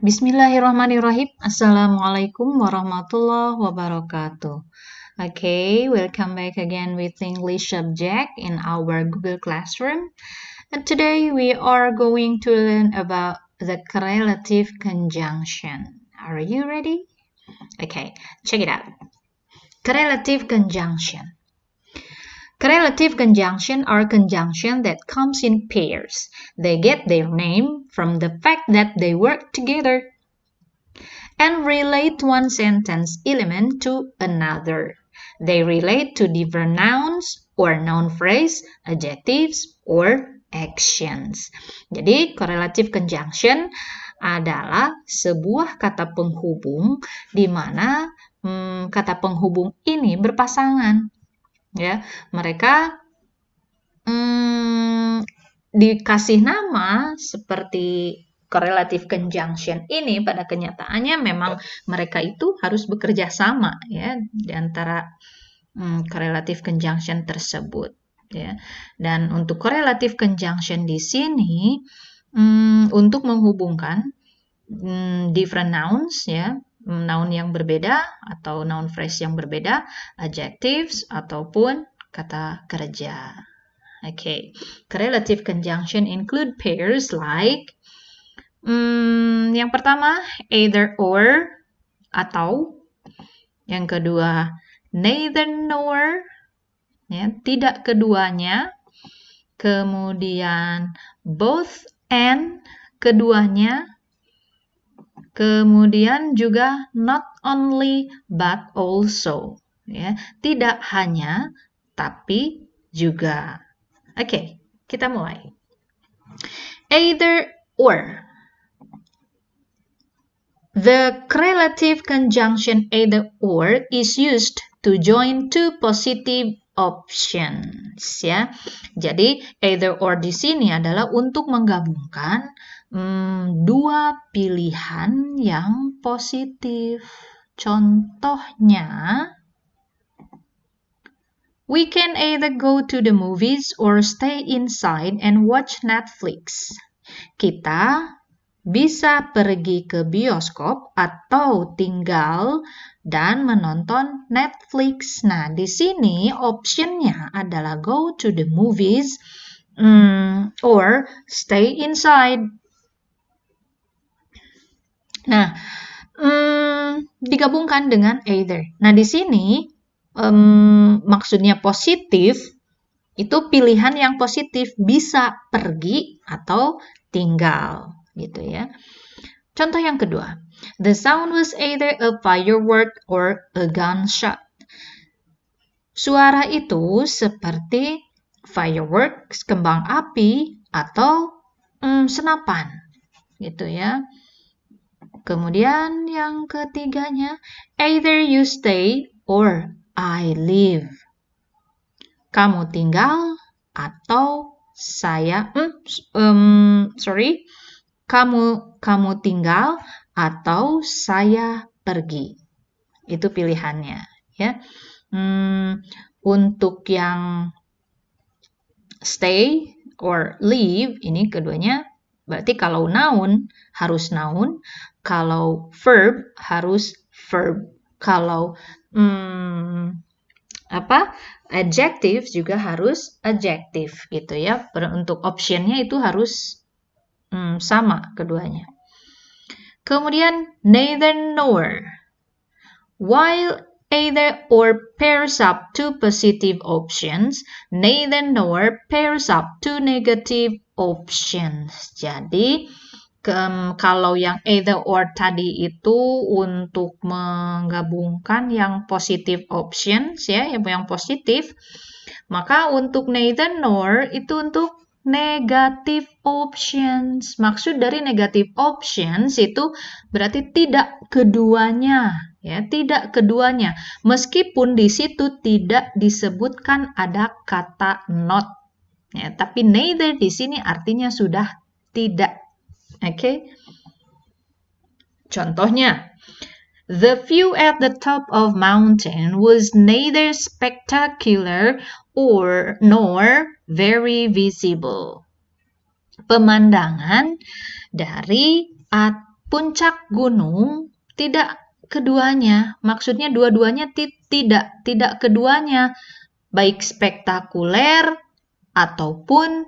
Bismillahirrahmanirrahim. Assalamualaikum warahmatullahi wabarakatuh. Okay, welcome back again with English subject in our Google Classroom. And today we are going to learn about the correlative conjunction. Are you ready? Okay, check it out. Correlative conjunction. Correlative conjunction are conjunction that comes in pairs. They get their name from the fact that they work together and relate one sentence element to another. They relate to different nouns or noun phrase, adjectives, or actions. Jadi, correlative conjunction adalah sebuah kata penghubung di mana kata penghubung ini berpasangan. Ya, mereka dikasih nama seperti correlative conjunction ini pada kenyataannya memang mereka itu harus bekerja sama ya di antara correlative conjunction tersebut ya. Dan untuk correlative conjunction di sini untuk menghubungkan different nouns ya, noun yang berbeda atau noun phrase yang berbeda, adjectives ataupun kata kerja. Okay, correlative conjunction include pairs like yang pertama either or atau, yang kedua neither nor ya, tidak keduanya, kemudian both and keduanya, kemudian juga not only but also ya, tidak hanya tapi juga. Oke, kita mulai. Either or. The correlative conjunction either or is used to join two positive options ya. Jadi either or di sini adalah untuk menggabungkan dua pilihan yang positif. Contohnya, we can either go to the movies or stay inside and watch Netflix. Kita bisa pergi ke bioskop atau tinggal dan menonton Netflix. Nah, di sini optionnya adalah go to the movies or stay inside. Nah, digabungkan dengan either. Nah, di sini maksudnya positif, itu pilihan yang positif, bisa pergi atau tinggal, gitu ya. Contoh yang kedua, the sound was either a firework or a gunshot. Suara itu seperti fireworks, kembang api, atau senapan, gitu ya. Kemudian yang ketiganya, either you stay or I leave. Kamu tinggal atau saya kamu tinggal atau saya pergi. Itu pilihannya ya. Untuk yang stay or leave ini keduanya berarti kalau noun harus noun, kalau verb harus verb. Kalau adjective juga harus adjective gitu ya. Untuk optionnya itu harus sama keduanya. Kemudian neither nor. While either or pairs up two positive options, neither nor pairs up two negative options. Jadi kalau yang either or tadi itu untuk menggabungkan yang positive options ya, yang positif, maka untuk neither nor itu untuk negative options. Maksud dari negative options itu berarti tidak keduanya ya, tidak keduanya. Meskipun di situ tidak disebutkan ada kata not ya, tapi neither di sini artinya sudah tidak. Oke. Contohnya, the view at the top of mountain was neither spectacular nor very visible. Pemandangan dari puncak gunung, tidak keduanya. Maksudnya dua-duanya tidak keduanya, baik spektakuler ataupun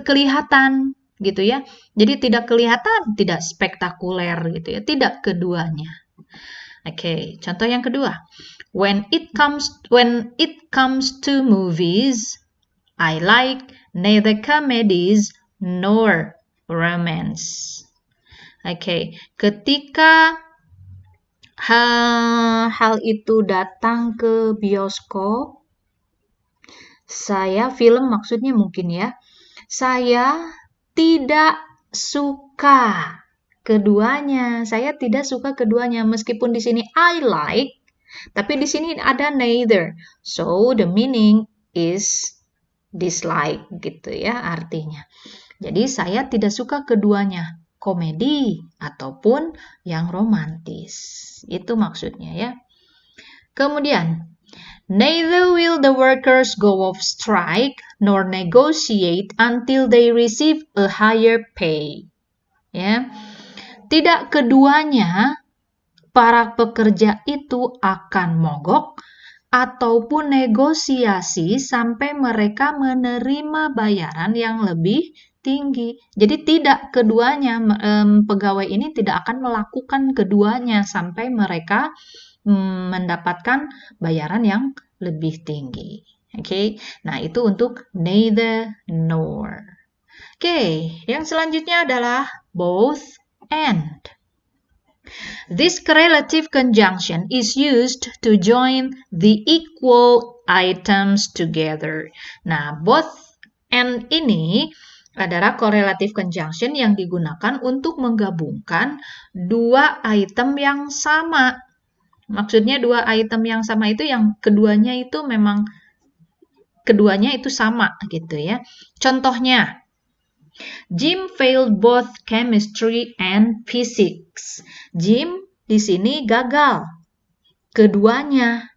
kelihatan gitu ya. Jadi tidak kelihatan, tidak spektakuler gitu ya, tidak keduanya. Oke, contoh yang kedua. When it comes to movies, I like neither comedies nor romance. Oke, ketika hal itu datang ke bioskop, film maksudnya mungkin ya, saya tidak suka keduanya. Saya tidak suka keduanya. Meskipun di sini I like, tapi di sini ada neither. So the meaning is dislike gitu ya artinya. Jadi saya tidak suka keduanya, komedi ataupun yang romantis. Itu maksudnya ya. Kemudian, neither will the workers go off strike nor negotiate until they receive a higher pay. Ya. Tidak keduanya para pekerja itu akan mogok ataupun negosiasi sampai mereka menerima bayaran yang lebih tinggi. Jadi tidak keduanya, pegawai ini tidak akan melakukan keduanya sampai mereka mendapatkan bayaran yang lebih tinggi. Oke, nah itu untuk neither nor. Oke, yang selanjutnya adalah both and. This correlative conjunction is used to join the equal items together. Nah, both and ini adalah correlative conjunction yang digunakan untuk menggabungkan dua item yang sama. Maksudnya dua item yang sama itu yang keduanya itu memang keduanya itu sama gitu ya. Contohnya, Jim failed both chemistry and physics. Jim di sini gagal keduanya,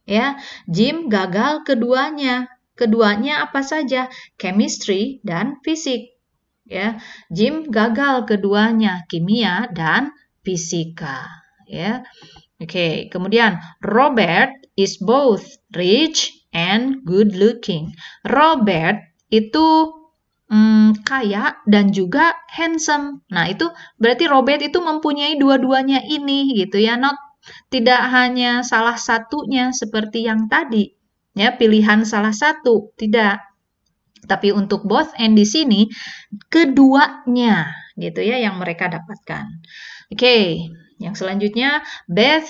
ya. Jim gagal keduanya. Keduanya apa saja? Chemistry dan fisik, ya. Jim gagal keduanya, kimia dan fisika, ya. Oke, kemudian Robert is both rich and good looking. Robert itu kaya dan juga handsome. Nah, itu berarti Robert itu mempunyai dua-duanya ini gitu ya. Tidak hanya salah satunya seperti yang tadi. Ya, pilihan salah satu, tidak. Tapi untuk both and di sini keduanya gitu ya yang mereka dapatkan. Oke, yang selanjutnya Beth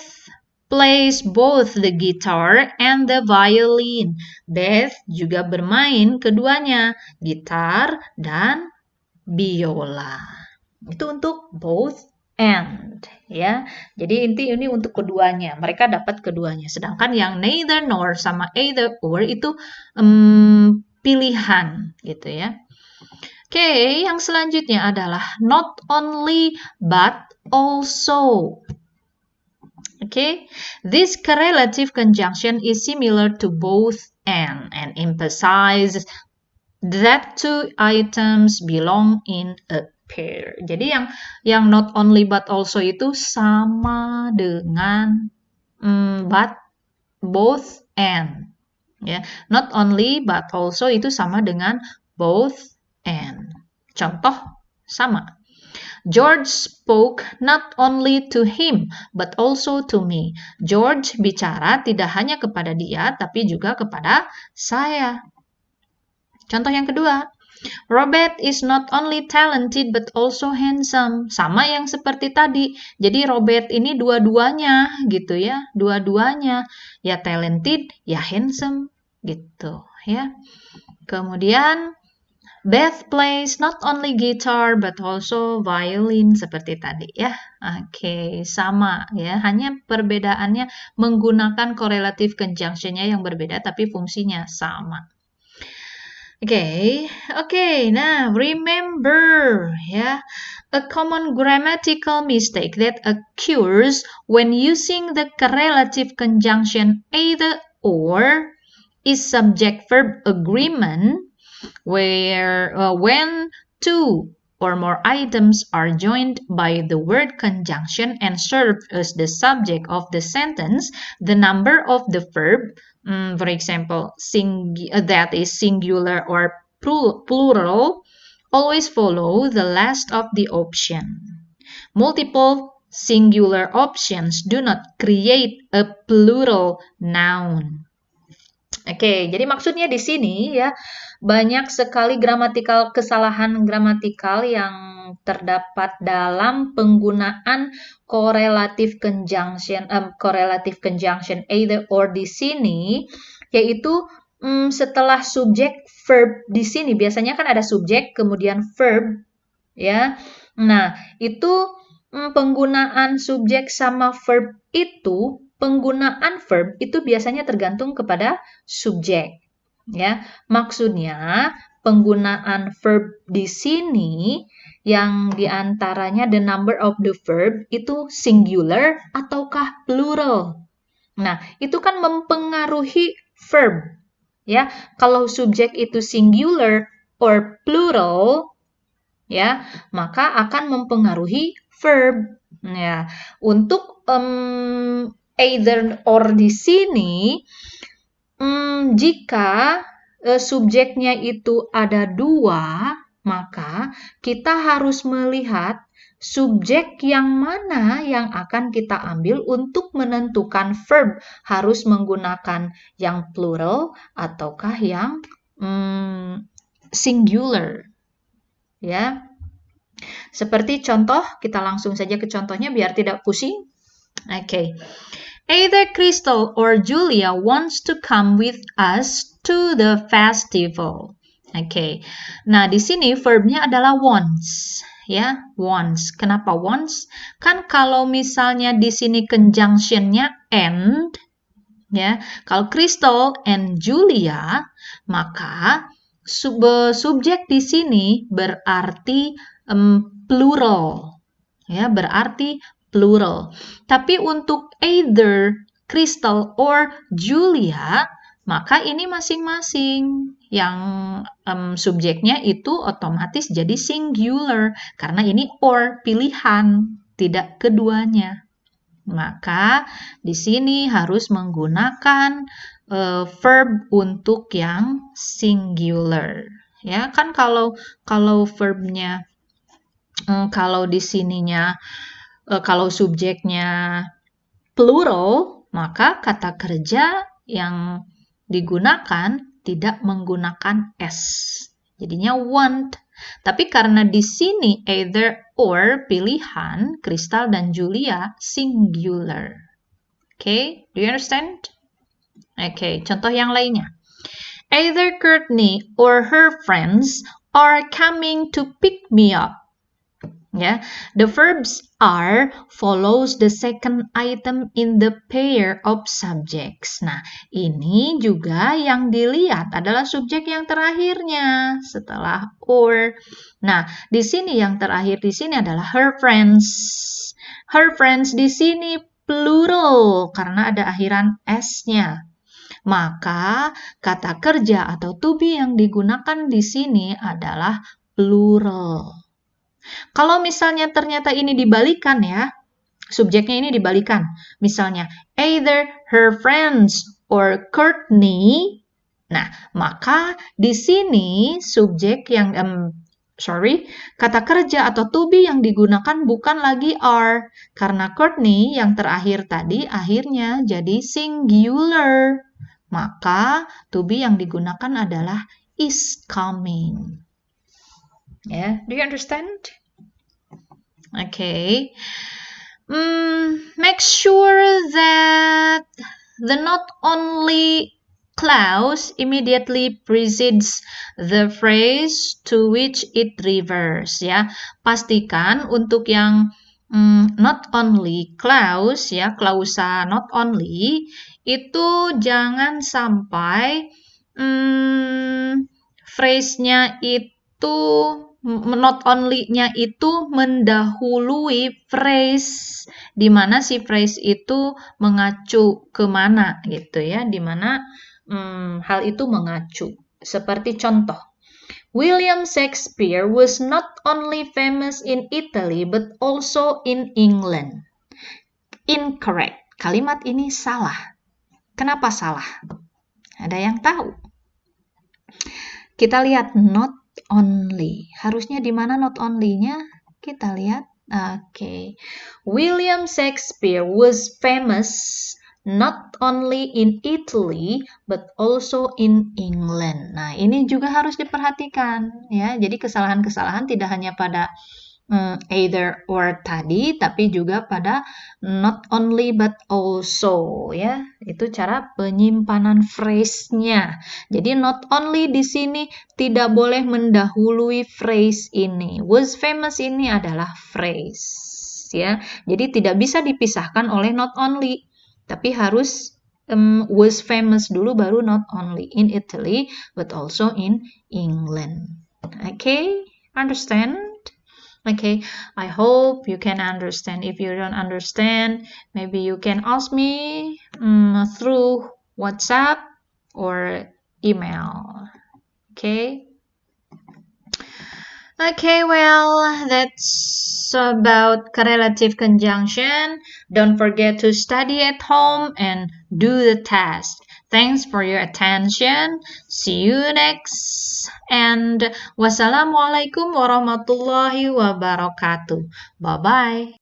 plays both the guitar and the violin. Beth juga bermain keduanya, gitar dan biola. Itu untuk both and ya. Jadi ini untuk keduanya. Mereka dapat keduanya. Sedangkan yang neither nor sama either or itu pilihan gitu ya. Oke, yang selanjutnya adalah not only but also. Okay, this correlative conjunction is similar to both and emphasizes that two items belong in a pair. Jadi yang not only but also itu sama dengan but, both and. Ya, not only but also itu sama dengan both and. Contoh sama. George spoke not only to him, but also to me. George bicara tidak hanya kepada dia, tapi juga kepada saya. Contoh yang kedua, Robert is not only talented, but also handsome. Sama yang seperti tadi. Jadi Robert ini dua-duanya gitu ya. Dua-duanya. Ya talented, ya handsome gitu ya. Kemudian, Beth plays not only guitar but also violin seperti tadi ya. Oke, sama ya. Hanya perbedaannya menggunakan correlative conjunction-nya yang berbeda tapi fungsinya sama. Oke. Nah, remember ya. A common grammatical mistake that occurs when using the correlative conjunction either or is subject-verb agreement, where when two or more items are joined by the word conjunction and serve as the subject of the sentence, the number of the verb, for example, that is singular or plural, always follow the last of the option. Multiple singular options do not create a plural noun. Oke, jadi maksudnya di sini ya banyak sekali kesalahan gramatikal yang terdapat dalam penggunaan correlative conjunction either or di sini, yaitu setelah subjek verb di sini biasanya kan ada subjek kemudian verb ya. Nah, itu penggunaan subjek sama verb itu, penggunaan verb itu biasanya tergantung kepada subjek. Ya, maksudnya penggunaan verb di sini yang diantaranya the number of the verb itu singular ataukah plural. Nah, itu kan mempengaruhi verb. Ya, kalau subjek itu singular or plural, ya, maka akan mempengaruhi verb. Ya, untuk either or di sini, jika subjeknya itu ada dua, maka kita harus melihat subjek yang mana yang akan kita ambil untuk menentukan verb, harus menggunakan yang plural ataukah yang singular. Ya, seperti contoh, kita langsung saja ke contohnya biar tidak pusing. Okay. Either Crystal or Julia wants to come with us to the festival. Okay. Nah, di sini verbnya adalah wants. Ya, wants. Kenapa wants? Kan kalau misalnya di sini conjunctionnya and, ya, kalau Crystal and Julia, maka subjek di sini berarti plural. Ya, berarti plural. Tapi untuk either Crystal or Julia, maka ini masing-masing yang subjeknya itu otomatis jadi singular karena ini or pilihan, tidak keduanya. Maka di sini harus menggunakan verb untuk yang singular. Ya, kan kalau verbnya kalau di sininya kalau subjeknya plural, maka kata kerja yang digunakan tidak menggunakan s. Jadinya want. Tapi karena di sini either or pilihan, Crystal dan Julia singular. Okay, do you understand? Okay, contoh yang lainnya. Either Courtney or her friends are coming to pick me up. Ya, the verbs are follows the second item in the pair of subjects. Nah, ini juga yang dilihat adalah subjek yang terakhirnya setelah or. Nah, di sini yang terakhir di sini adalah her friends. Her friends di sini plural karena ada akhiran s-nya. Maka kata kerja atau to be yang digunakan di sini adalah plural. Kalau misalnya ternyata ini dibalikan ya, subjeknya ini dibalikan. Misalnya, either her friends or Courtney. Nah, maka di sini subjek yang, kata kerja atau to be yang digunakan bukan lagi are. Karena Courtney yang terakhir tadi akhirnya jadi singular. Maka to be yang digunakan adalah is coming. Yeah, do you understand? Okay. Make sure that the not only clause immediately precedes the phrase to which it refers. Ya, pastikan untuk yang not only clause ya, klausa not only itu jangan sampai phrase-nya itu not only-nya itu mendahului phrase, di mana si phrase itu mengacu kemana gitu ya, di mana hal itu mengacu. Seperti contoh, William Shakespeare was not only famous in Italy but also in England. Incorrect. Kalimat ini salah. Kenapa salah? Ada yang tahu? Kita lihat not only. Harusnya di mana not only-nya? Kita lihat. Oke. William Shakespeare was famous not only in Italy but also in England. Nah, ini juga harus diperhatikan ya. Jadi kesalahan-kesalahan tidak hanya pada either or tadi, tapi juga pada not only but also ya. Itu cara penyimpanan phrase-nya. Jadi not only di sini tidak boleh mendahului phrase ini. Was famous ini adalah phrase ya. Jadi tidak bisa dipisahkan oleh not only, tapi harus was famous dulu baru not only in Italy but also in England. Okay, understand? Okay, I hope you can understand. If you don't understand, maybe you can ask me through WhatsApp or email. Okay. Okay, well, that's about correlative conjunction. Don't forget to study at home and do the test. Thanks for your attention. See you next. And wassalamualaikum warahmatullahi wabarakatuh. Bye-bye.